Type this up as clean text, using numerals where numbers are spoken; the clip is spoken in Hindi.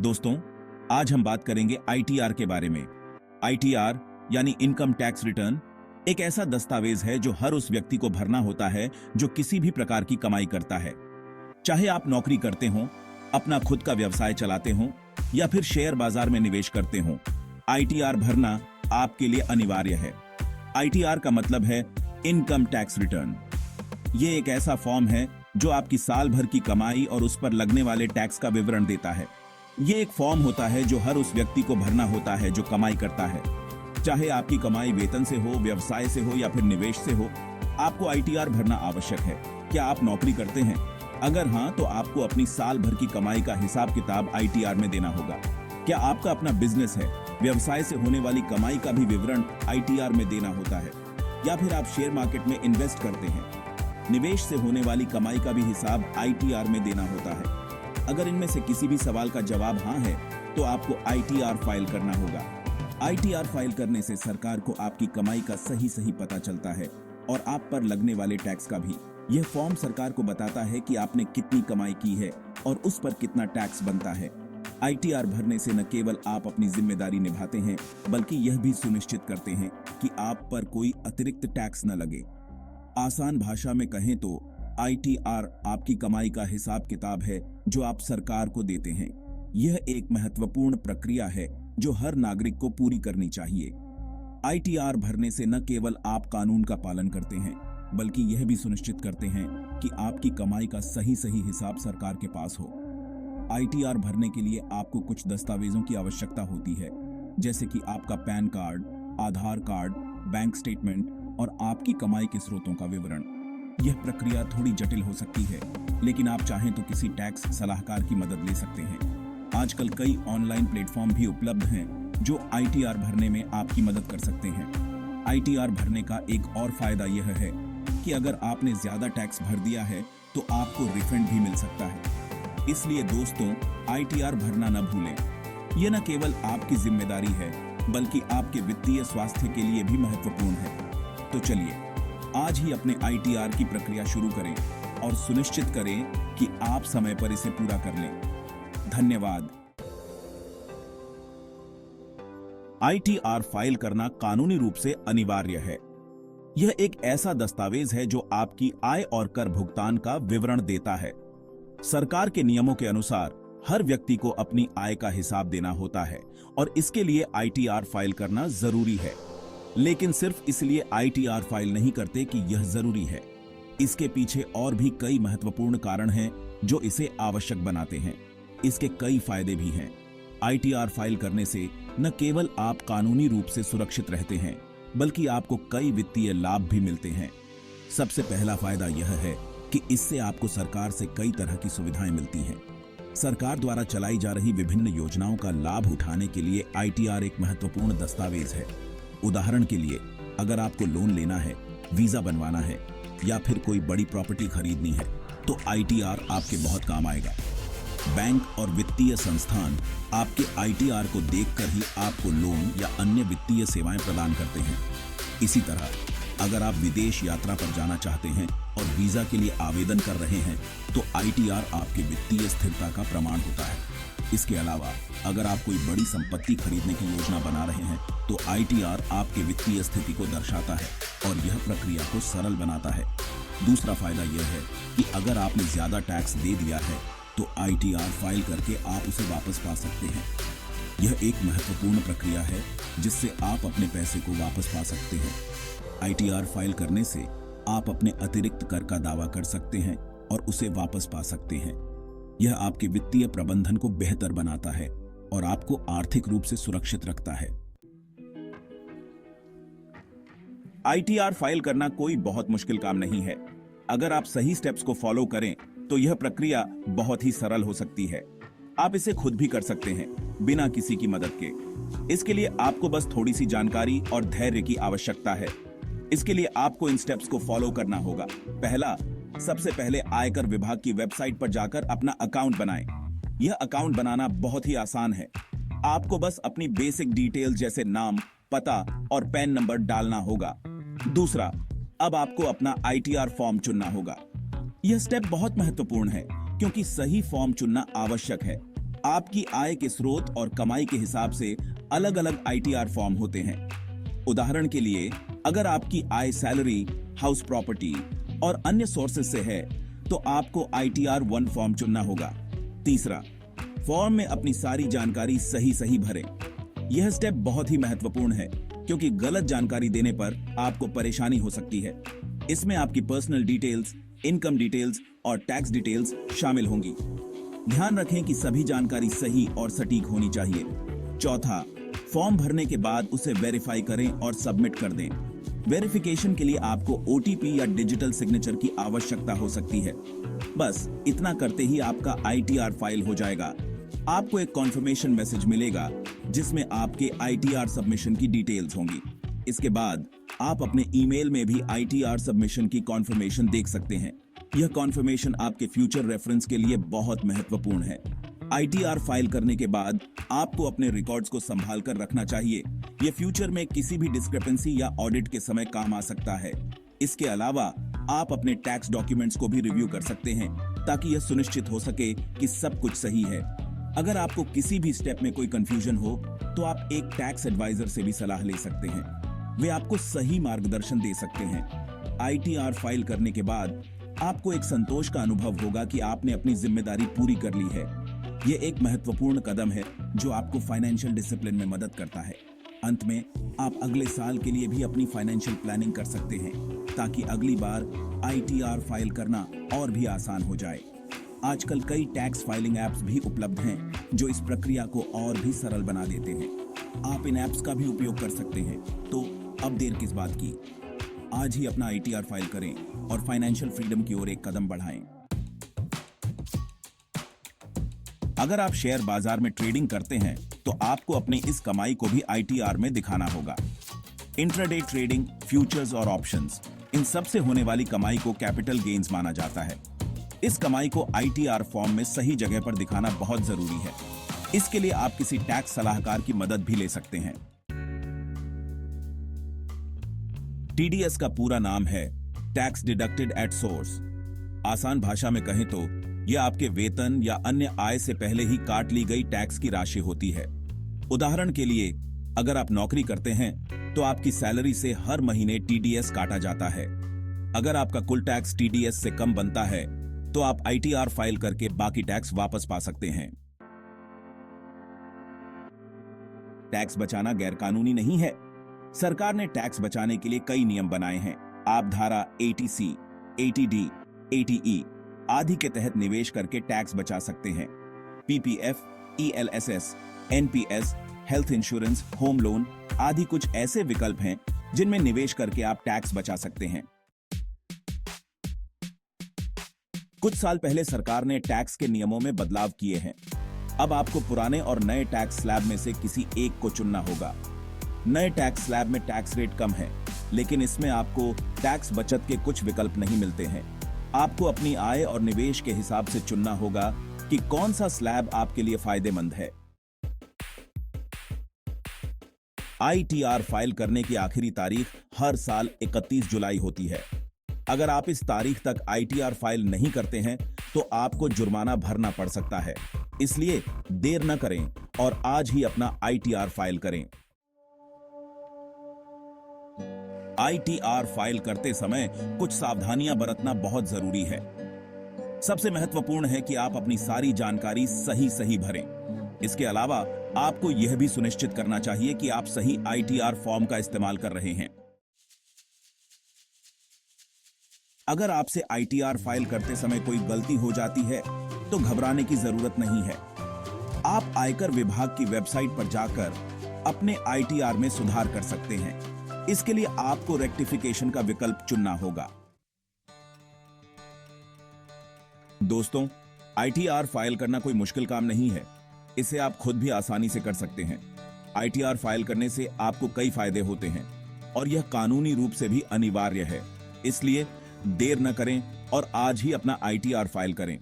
दोस्तों, आज हम बात करेंगे आईटीआर के बारे में। आईटीआर यानी इनकम टैक्स रिटर्न एक ऐसा दस्तावेज है जो हर उस व्यक्ति को भरना होता है जो किसी भी प्रकार की कमाई करता है। चाहे आप नौकरी करते हो, अपना खुद का व्यवसाय चलाते हो या फिर शेयर बाजार में निवेश करते हो, आईटीआर भरना आपके लिए अनिवार्य है। आईटीआर का मतलब है इनकम टैक्स रिटर्न। ये एक ऐसा फॉर्म है जो आपकी साल भर की कमाई और उस पर लगने वाले टैक्स का विवरण देता है। ये एक फॉर्म होता है जो हर उस व्यक्ति को भरना होता है जो कमाई करता है। चाहे आपकी कमाई वेतन से हो, व्यवसाय से हो या फिर निवेश से हो, आपको आईटीआर भरना आवश्यक है। क्या आप नौकरी करते हैं? अगर हाँ, तो आपको अपनी साल भर की कमाई का हिसाब किताब आईटीआर में देना होगा। क्या आपका अपना बिजनेस है? व्यवसाय से होने वाली कमाई का भी विवरण आईटीआर में देना होता है। या फिर आप शेयर मार्केट में इन्वेस्ट करते हैं, निवेश से होने वाली कमाई का भी हिसाब आईटीआर में देना होता है। अगर इनमें से किसी भी सवाल का जवाब हाँ है, तो आपको आईटीआर फाइल करना होगा। आईटीआर फाइल करने से सरकार को आपकी कमाई का सही पता चलता है और आप पर लगने वाले टैक्स का भी। यह फॉर्म सरकार को बताता है कि आपने कितनी कमाई की है और उस पर कितना टैक्स बनता है। आईटीआर भरने से न केवल आप अपनी जिम्मेदारी निभाते हैं, बल्कि यह भी सुनिश्चित करते हैं कि आप पर कोई अतिरिक्त टैक्स न लगे। आसान भाषा में कहें तो आईटीआर आपकी कमाई का हिसाब किताब है जो आप सरकार को देते हैं। यह एक महत्वपूर्ण प्रक्रिया है जो हर नागरिक को पूरी करनी चाहिए। आईटीआर भरने से न केवल आप कानून का पालन करते हैं, बल्कि यह भी सुनिश्चित करते हैं कि आपकी कमाई का सही हिसाब सरकार के पास हो। आईटीआर भरने के लिए आपको कुछ दस्तावेजों की आवश्यकता होती है, जैसे कि आपका पैन कार्ड, आधार कार्ड, बैंक स्टेटमेंट और आपकी कमाई के स्रोतों का विवरण। यह प्रक्रिया थोड़ी जटिल हो सकती है, लेकिन आप चाहें तो किसी टैक्स सलाहकार की मदद ले सकते हैं। आजकल कई ऑनलाइन प्लेटफॉर्म भी उपलब्ध हैं जो आईटीआर भरने में आपकी मदद कर सकते हैं। आईटीआर भरने का एक और फायदा यह है कि अगर आपने ज्यादा टैक्स भर दिया है तो आपको रिफंड भी मिल सकता है। इसलिए दोस्तों, आईटीआर भरना न भूलें। यह न केवल आपकी जिम्मेदारी है, बल्कि आपके वित्तीय स्वास्थ्य के लिए भी महत्वपूर्ण है। तो चलिए आज ही अपने आईटीआर की प्रक्रिया शुरू करें और सुनिश्चित करें कि आप समय पर इसे पूरा कर लें। धन्यवाद। आईटीआर फाइल करना कानूनी रूप से अनिवार्य है। यह एक ऐसा दस्तावेज है जो आपकी आय और कर भुगतान का विवरण देता है। सरकार के नियमों के अनुसार हर व्यक्ति को अपनी आय का हिसाब देना होता है और इसके लिए आईटीआर फाइल करना जरूरी है। लेकिन सिर्फ इसलिए आईटीआर फाइल नहीं करते कि यह जरूरी है। इसके पीछे और भी कई महत्वपूर्ण कारण हैं जो इसे आवश्यक बनाते हैं। इसके कई फायदे भी हैं। आईटीआर फाइल करने से न केवल आप कानूनी रूप से सुरक्षित रहते हैं, बल्कि आपको कई वित्तीय लाभ भी मिलते हैं। सबसे पहला फायदा यह है कि इससे आपको सरकार से कई तरह की सुविधाएं मिलती हैं। सरकार द्वारा चलाई जा रही विभिन्न योजनाओं का लाभ उठाने के लिए आईटीआर एक महत्वपूर्ण दस्तावेज है। उदाहरण के लिए, अगर आपको लोन लेना है, वीजा बनवाना है या फिर कोई बड़ी प्रॉपर्टी खरीदनी है, तो आईटीआर आपके बहुत काम आएगा। बैंक और वित्तीय संस्थान आपके आईटीआर को देखकर ही आपको लोन या अन्य वित्तीय सेवाएं प्रदान करते हैं। इसी तरह, अगर आप विदेश यात्रा पर जाना चाहते हैं और वीजा के लिए आवेदन कर रहे हैं, तो आईटीआर आपके वित्तीय स्थिरता का प्रमाण होता है। इसके अलावा, अगर आप कोई बड़ी संपत्ति खरीदने की योजना बना रहे हैं, तो आईटीआर आपके वित्तीय स्थिति को दर्शाता है और यह प्रक्रिया को सरल बनाता है। दूसरा फायदा यह है कि अगर आपने ज्यादा टैक्स दे दिया है, तो आईटीआर फाइल करके आप उसे वापस पा सकते हैं। यह एक महत्वपूर्ण प्रक्रिया है जिससे आप अपने पैसे को वापस पा सकते हैं। आईटीआर फाइल करने से आप अपने अतिरिक्त कर का दावा कर सकते हैं और उसे वापस पा सकते हैं। यह आपके वित्तीय प्रबंधन को बेहतर बनाता है और आपको आर्थिक रूप से सुरक्षित रखता है। आईटीआर फाइल करना कोई बहुत मुश्किल काम नहीं है। अगर आप सही स्टेप्स को फॉलो करें, तो यह प्रक्रिया बहुत ही सरल हो सकती है। आप इसे खुद भी कर सकते हैं, बिना किसी की मदद के। इसके लिए आपको बस थोड़ी सी जानकारी और धैर्य की आवश्यकता है। इसके लिए आपको इन स्टेप्स को फॉलो करना होगा। पहला, सबसे पहले आयकर विभाग की वेबसाइट पर जाकर अपना अकाउंट बनाएं। यह अकाउंट बनाना बहुत ही आसान है। आपको बस अपनी बेसिक डिटेल्स जैसे नाम, पता और पैन नंबर डालना होगा। दूसरा, अब आपको अपना आईटीआर फॉर्म चुनना होगा। यह स्टेप बहुत महत्वपूर्ण है क्योंकि सही फॉर्म चुनना आवश्यक है। आपकी आय के स्रोत और कमाई के हिसाब से अलग अलग आईटीआर फॉर्म होते हैं। उदाहरण के लिए, अगर आपकी आय सैलरी, हाउस प्रॉपर्टी और अन्य सोर्सेज से है तो आपको आईटीआर 1 फॉर्म चुनना होगा। तीसरा, फॉर्म में अपनी सारी जानकारी सही भरें। यह स्टेप बहुत ही महत्वपूर्ण है क्योंकि गलत जानकारी देने पर आपको परेशानी हो सकती है। इसमें आपकी पर्सनल डिटेल्स, इनकम डिटेल्स और टैक्स डिटेल्स शामिल होंगी। ध्यान रखें कि सभी जानकारी सही और सटीक होनी चाहिए। चौथा, फॉर्म भरने के बाद उसे वेरीफाई करें और सबमिट कर दें। वेरिफिकेशन के लिए आपको ओटीपी या डिजिटल सिग्नेचर की आवश्यकता हो सकती है। बस इतना करते ही आपका आईटीआर फाइल हो जाएगा। आपको एक कॉन्फर्मेशन मैसेज मिलेगा जिसमें आपके आईटीआर सबमिशन की डिटेल्स होंगी। इसके बाद आप अपने ईमेल में भी आईटीआर सबमिशन की कॉन्फर्मेशन देख सकते हैं। यह कॉन्फर्मेशन आपके फ्यूचर रेफरेंस के लिए बहुत महत्वपूर्ण है। आईटीआर फाइल करने के बाद आपको अपने रिकॉर्ड्स को संभाल कर रखना चाहिए। यह फ्यूचर में किसी भी डिस्क्रिपेंसी या ऑडिट के समय काम आ सकता है। इसके अलावा आप अपने टैक्स डॉक्यूमेंट्स को भी रिव्यू कर सकते हैं ताकि यह सुनिश्चित हो सके कि सब कुछ सही है। अगर आपको किसी भी स्टेप में कोई कंफ्यूजन हो तो आप एक टैक्स एडवाइजर से भी सलाह ले सकते हैं। वे आपको सही मार्गदर्शन दे सकते हैं। आईटीआर फाइल करने के बाद आपको एक संतोष का अनुभव होगा कि आपने अपनी जिम्मेदारी पूरी कर ली है। यह एक महत्वपूर्ण कदम है जो आपको फाइनेंशियल डिसिप्लिन में मदद करता है। अंत में आप अगले साल के लिए भी अपनी फाइनेंशियल प्लानिंग कर सकते हैं ताकि अगली बार आईटीआर फाइल करना और भी आसान हो जाए। आजकल कई टैक्स फाइलिंग एप्स भी उपलब्ध हैं जो इस प्रक्रिया को और भी सरल बना देते हैं। आप इन एप्स का भी उपयोग कर सकते हैं। तो अब देर किस बात की, आज ही अपना आईटीआर फाइल करें और फाइनेंशियल फ्रीडम की ओर एक कदम बढ़ाएं। अगर आप शेयर बाजार में ट्रेडिंग करते हैं तो आपको अपनी इस कमाई को भी आईटीआर में दिखाना होगा। इंट्राडे ट्रेडिंग, फ्यूचर्स और ऑप्शंस, इन सब से होने वाली कमाई को कैपिटल गेन्स माना जाता है। इस कमाई को आईटीआर फॉर्म में सही जगह पर दिखाना बहुत जरूरी है। इसके लिए आप किसी टैक्स सलाहकार की मदद भी ले सकते हैं। टीडीएस का पूरा नाम है टैक्स डिडक्टेड एट सोर्स। आसान भाषा में कहें तो यह आपके वेतन या अन्य आय से पहले ही काट ली गई टैक्स की राशि होती है। उदाहरण के लिए, अगर आप नौकरी करते हैं तो आपकी सैलरी से हर महीने टीडीएस काटा जाता है। अगर आपका कुल टैक्स टीडीएस से कम बनता है तो आप आईटीआर फाइल करके बाकी टैक्स वापस पा सकते हैं। टैक्स बचाना गैरकानूनी नहीं है। सरकार ने टैक्स बचाने के लिए कई नियम बनाए हैं। आप धारा 80C, 80D, 80E आदि के तहत निवेश करके टैक्स बचा सकते हैं। PPF, ELSS, NPS, health insurance, home loan आदि कुछ ऐसे विकल्प हैं जिनमें निवेश करके आप टैक्स बचा सकते हैं। कुछ साल पहले सरकार ने टैक्स के नियमों में बदलाव किए हैं। अब आपको पुराने और नए टैक्स स्लैब में से किसी एक को चुनना होगा। नए टैक्स स्लैब में टैक्स रेट कम है, लेकिन इसमें आपको टैक्स बचत के कुछ विकल्प नहीं मिलते हैं। आपको अपनी आय और निवेश के हिसाब से चुनना होगा कि कौन सा स्लैब आपके लिए फायदेमंद है। आईटीआर फाइल करने की आखिरी तारीख हर साल 31 जुलाई होती है। अगर आप इस तारीख तक आईटीआर फाइल नहीं करते हैं तो आपको जुर्माना भरना पड़ सकता है। इसलिए देर न करें और आज ही अपना आईटीआर फाइल करें। आईटीआर फाइल करते समय कुछ सावधानियां बरतना बहुत जरूरी है। सबसे महत्वपूर्ण है कि आप अपनी सारी जानकारी सही भरें। इसके अलावा आपको यह भी सुनिश्चित करना चाहिए कि आप सही आईटीआर फॉर्म का इस्तेमाल कर रहे हैं। अगर आपसे आईटीआर फाइल करते समय कोई गलती हो जाती है तो घबराने की जरूरत नहीं है। आप आयकर विभाग की वेबसाइट पर जाकर अपने आईटीआर में सुधार कर सकते हैं। इसके लिए आपको रेक्टिफिकेशन का विकल्प चुनना होगा। दोस्तों, आईटीआर फाइल करना कोई मुश्किल काम नहीं है। इसे आप खुद भी आसानी से कर सकते हैं। आईटीआर फाइल करने से आपको कई फायदे होते हैं और यह कानूनी रूप से भी अनिवार्य है। इसलिए देर न करें और आज ही अपना आईटीआर फाइल करें।